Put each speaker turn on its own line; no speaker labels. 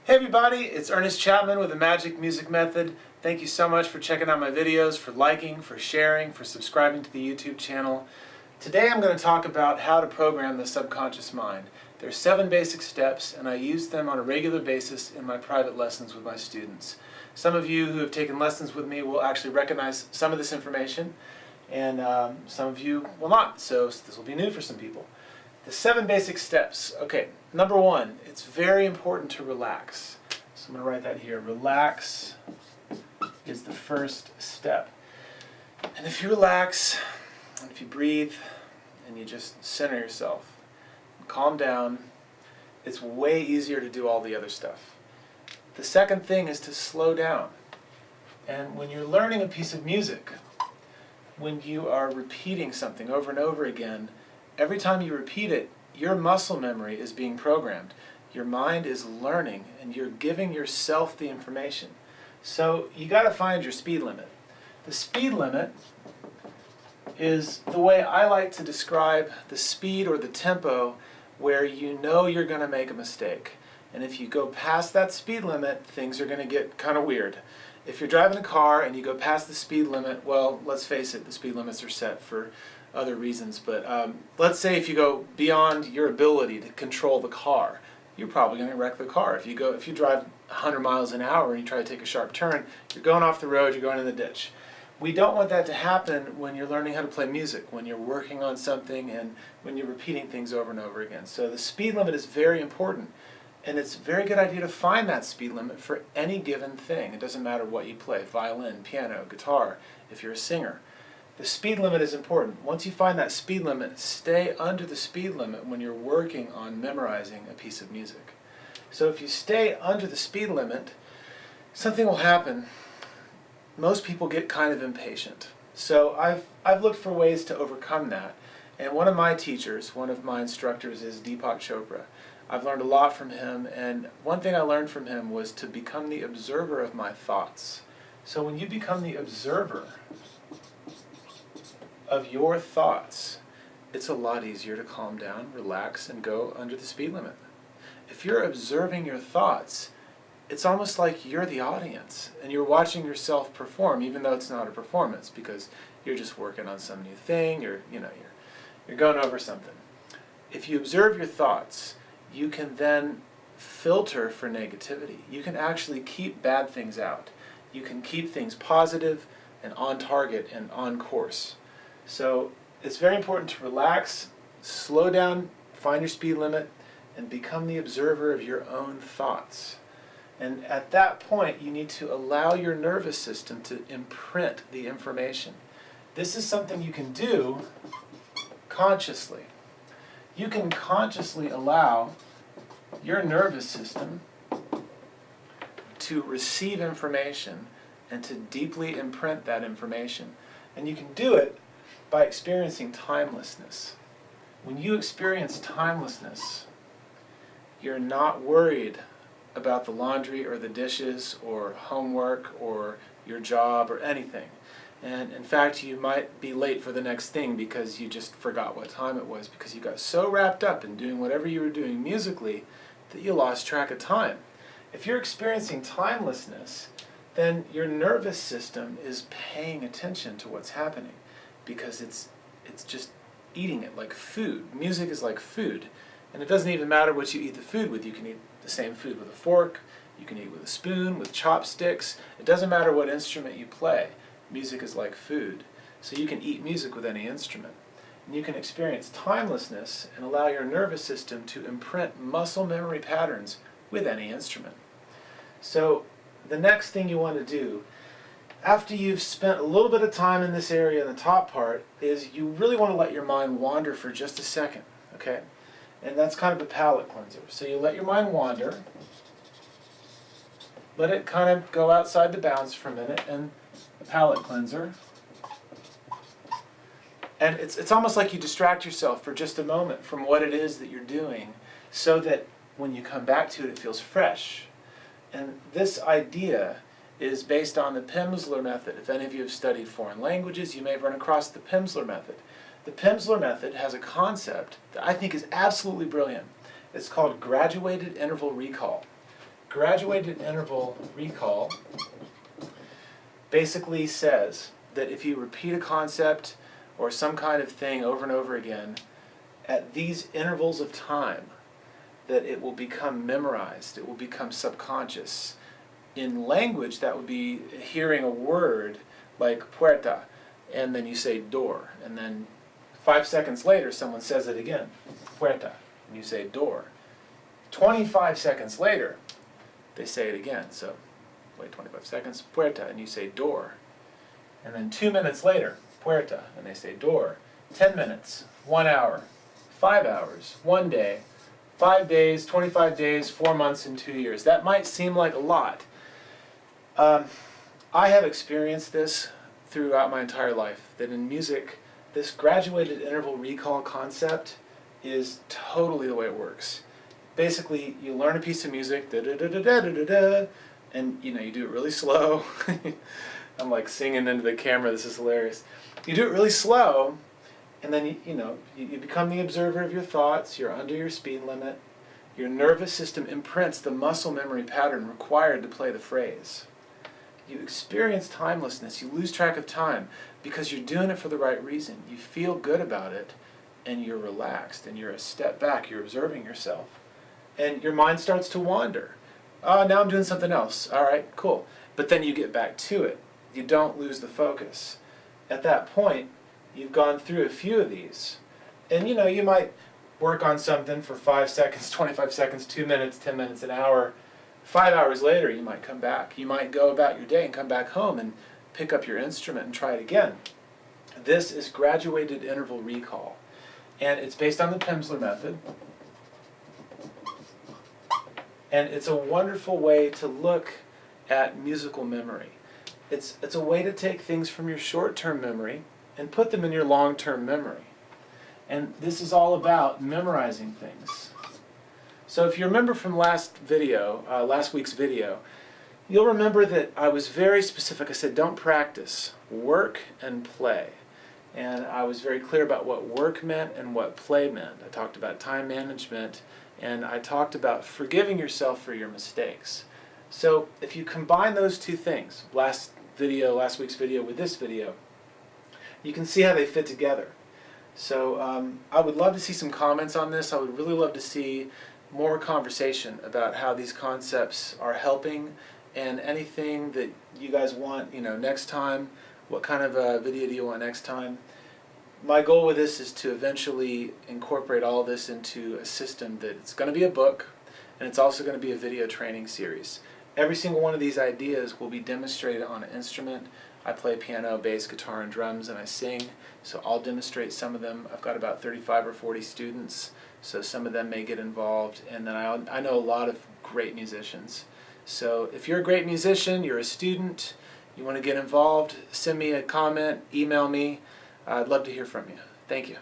Hey everybody, it's Ernest Chapman with the Magic Music Method. Thank you so much for checking out my videos, for liking, for sharing, for subscribing to the YouTube channel. Today I'm going to talk about how to program the subconscious mind. There are 7 basic steps and I use them on a regular basis in my private lessons with my students. Some of you who have taken lessons with me will actually recognize some of this information and some of you will not, so this will be new for some people. The 7 basic steps. Okay, number 1, it's very important to relax. So I'm going to write that here. Relax is the first step. And if you relax, and if you breathe, and you just center yourself, and calm down, it's way easier to do all the other stuff. The second thing is to slow down. And when you're learning a piece of music, when you are repeating something over and over again, every time you repeat it, your muscle memory is being programmed. Your mind is learning and you're giving yourself the information. So you got to find your speed limit. The speed limit is the way I like to describe the speed or the tempo where you know you're going to make a mistake. And if you go past that speed limit, things are going to get kind of weird. If you're driving a car and you go past the speed limit, well, let's face it, the speed limits are set for other reasons, but let's say if you go beyond your ability to control the car, you're probably going to wreck the car. If you drive 100 miles an hour and you try to take a sharp turn, you're going off the road, you're going in the ditch. We don't want that to happen when you're learning how to play music, when you're working on something and when you're repeating things over and over again. So the speed limit is very important, and it's a very good idea to find that speed limit for any given thing. It doesn't matter what you play, violin, piano, guitar, if you're a singer. The speed limit is important. Once you find that speed limit, stay under the speed limit when you're working on memorizing a piece of music. So if you stay under the speed limit, something will happen. Most people get kind of impatient. So I've looked for ways to overcome that. And one of my teachers, one of my instructors is Deepak Chopra. I've learned a lot from him, and one thing I learned from him was to become the observer of my thoughts. So when you become the observer of your thoughts, it's a lot easier to calm down, relax, and go under the speed limit. If you're observing your thoughts, it's almost like you're the audience and you're watching yourself perform, even though it's not a performance, because you're just working on some new thing, you're going over something. If you observe your thoughts, you can then filter for negativity. You can actually keep bad things out. You can keep things positive and on target and on course. So it's very important to relax, slow down, find your speed limit, and become the observer of your own thoughts. And at that point, you need to allow your nervous system to imprint the information. This is something you can do consciously. You can consciously allow your nervous system to receive information and to deeply imprint that information. And you can do it by experiencing timelessness. When you experience timelessness, you're not worried about the laundry or the dishes or homework or your job or anything. And in fact, you might be late for the next thing because you just forgot what time it was, because you got so wrapped up in doing whatever you were doing musically that you lost track of time. If you're experiencing timelessness, then your nervous system is paying attention to what's happening, because it's just eating it like food. Music is like food, and it doesn't even matter what you eat the food with. You can eat the same food with a fork, you can eat with a spoon, with chopsticks. It doesn't matter what instrument you play. Music is like food. So you can eat music with any instrument. And you can experience timelessness and allow your nervous system to imprint muscle memory patterns with any instrument. So the next thing you want to do, after you've spent a little bit of time in this area in the top part, is you really want to let your mind wander for just a second, okay? And that's kind of a palate cleanser. So you let your mind wander, let it kind of go outside the bounds for a minute, and a palate cleanser. And it's almost like you distract yourself for just a moment from what it is that you're doing, so that when you come back to it, it feels fresh. And this idea is based on the Pimsleur method. If any of you have studied foreign languages, you may have run across the Pimsleur method. The Pimsleur method has a concept that I think is absolutely brilliant. It's called graduated interval recall. Graduated interval recall basically says that if you repeat a concept or some kind of thing over and over again at these intervals of time, that it will become memorized, it will become subconscious. In language, that would be hearing a word like puerta, and then you say door, and then 5 seconds later someone says it again, puerta, and you say door. 25 seconds later, they say it again, so wait 25 seconds, puerta, and you say door. And then 2 minutes later, puerta, and they say door. 10 minutes, 1 hour, 5 hours, 1 day, 5 days, 25 days, 4 months, and 2 years. That might seem like a lot. I have experienced this throughout my entire life, that in music, this graduated interval recall concept is totally the way it works. Basically, you learn a piece of music, da-da-da-da-da-da-da, and you do it really slow. I'm like singing into the camera, this is hilarious. You do it really slow, and then you become the observer of your thoughts, you're under your speed limit, your nervous system imprints the muscle memory pattern required to play the phrase. You experience timelessness, you lose track of time, because you're doing it for the right reason. You feel good about it, and you're relaxed, and you're a step back, you're observing yourself. And your mind starts to wander. Now I'm doing something else. All right, cool. But then you get back to it. You don't lose the focus. At that point, you've gone through a few of these. And you might work on something for 5 seconds, 25 seconds, 2 minutes, 10 minutes, an hour. 5 hours later, you might come back. You might go about your day and come back home and pick up your instrument and try it again. This is graduated interval recall. And it's based on the Pimsleur method. And it's a wonderful way to look at musical memory. It's a way to take things from your short-term memory and put them in your long-term memory. And this is all about memorizing things. So if you remember from last week's video, you'll remember that I was very specific. I said, don't practice, work and play. And I was very clear about what work meant and what play meant. I talked about time management, and I talked about forgiving yourself for your mistakes. So if you combine those two things, last week's video with this video, you can see how they fit together. So I would love to see some comments on this. I would really love to see more conversation about how these concepts are helping, and anything that you guys want, next time. What kind of video do you want next time? My goal with this is to eventually incorporate all this into a system that it's going to be a book, and it's also going to be a video training series. Every single one of these ideas will be demonstrated on an instrument. I play piano, bass, guitar, and drums, and I sing, so I'll demonstrate some of them. I've got about 35 or 40 students, so some of them may get involved, and then I know a lot of great musicians. So if you're a great musician, you're a student, you want to get involved, send me a comment, email me. I'd love to hear from you. Thank you.